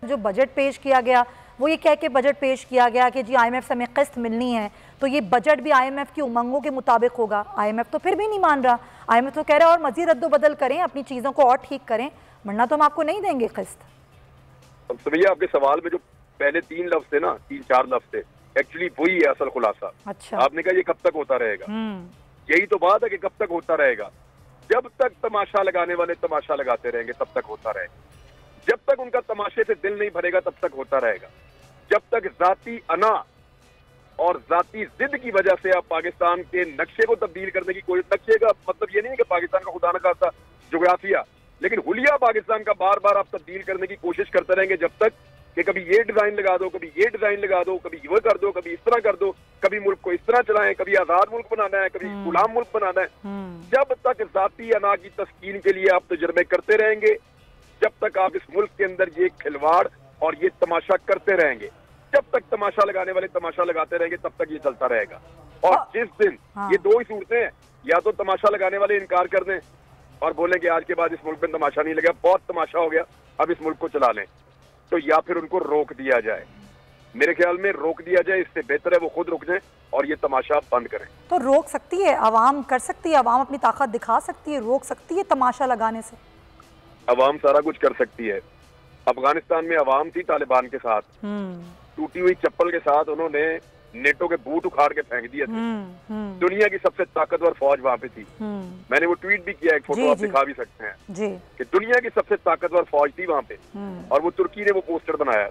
जो बजट पेश किया गया वो ये कह के बजट पेश किया गया कि जी IMF से हमें किस्त मिलनी है, तो ये बजट भी IMF की उमंगों के मुताबिक होगा। IMF तो फिर भी नहीं मान रहा, IMF तो कह रहा है और मजीद रद्दोबदल करें, अपनी चीज़ों को और ठीक करें, वरना तो हम आपको नहीं देंगे किस्त। अब भैया आपके सवाल में जो पहले 3 लफ्ज थे ना, 3-4 लफ्ज थे, एक्चुअली वही है असल खुलासा। अच्छा, आपने कहा ये कब तक होता रहेगा, यही तो बात है कि कब तक होता रहेगा। जब तक तमाशा लगाने वाले तमाशा लगाते रहेंगे तब तक होता रहेगा। जब तक उनका तमाशे से दिल नहीं भरेगा तब तक होता रहेगा। जब तक जाती अना और जाती जिद की वजह से आप पाकिस्तान के नक्शे को तब्दील करने की कोशिश, नक्शे का मतलब ये नहीं है कि पाकिस्तान का खुदा न खास्ता जोग्राफिया, लेकिन हुलिया पाकिस्तान का बार बार आप तब्दील करने की कोशिश करते रहेंगे जब तक कि कभी ये डिजाइन लगा दो, कभी ये डिजाइन लगा दो, कभी ये कर दो, कभी इस तरह कर दो, कभी मुल्क को इस तरह चलाएं, कभी आजाद मुल्क बनाना है, कभी गुलाम मुल्क बनाना है। जब तक जाती अना की तस्कीन के लिए आप तजुर्बे करते रहेंगे, जब तक आप इस मुल्क के अंदर ये खिलवाड़ और ये तमाशा करते रहेंगे, जब तक तमाशा लगाने वाले तमाशा लगाते रहेंगे तब तक ये चलता रहेगा। और जिस दिन ये 2 ही सूरतें हैं, या तो तमाशा लगाने वाले इनकार कर दें और बोलें कि आज के बाद इस मुल्क में तमाशा नहीं लगा, बहुत तमाशा हो गया, अब इस मुल्क को चला लें, तो या फिर उनको रोक दिया जाए। मेरे ख्याल में रोक दिया जाए, इससे बेहतर है वो खुद रुक जाए और ये तमाशा बंद करें। तो रोक सकती है आवाम, कर सकती है आवाम, अपनी ताकत दिखा सकती है, रोक सकती है तमाशा लगाने से। अवाम सारा कुछ कर सकती है। अफगानिस्तान में अवाम थी तालिबान के साथ, टूटी हुई चप्पल के साथ उन्होंने नेटो के बूट उखाड़ के फेंक दिए थे। दुनिया की सबसे ताकतवर फौज वहां पे थी। मैंने वो ट्वीट भी किया, एक फोटो आप दिखा भी सकते हैं कि दुनिया की सबसे ताकतवर फौज थी वहां पे, और वो तुर्की ने वो पोस्टर बनाया,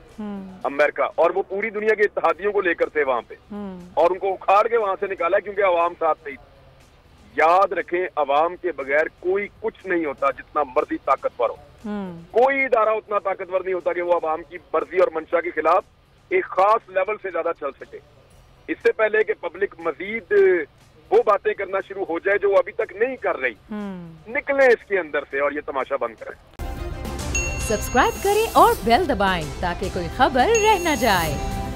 अमेरिका, और वो पूरी दुनिया के इत्तेहादियों को लेकर थे वहां पे, और उनको उखाड़ के वहां से निकाला क्योंकि अवाम साथ नहीं थी। याद रखें, अवाम के बगैर कोई कुछ नहीं होता, जितना मर्जी ताकतवर हो। कोई इदारा उतना ताकतवर नहीं होता कि वो अवाम की मर्जी और मंशा के खिलाफ एक खास लेवल से ज्यादा चल सके। इससे पहले कि पब्लिक मजीद वो बातें करना शुरू हो जाए जो वो अभी तक नहीं कर रही, निकले इसके अंदर से और ये तमाशा बंद करें। सब्सक्राइब करें और बेल दबाएं ताकि कोई खबर रह न जाए।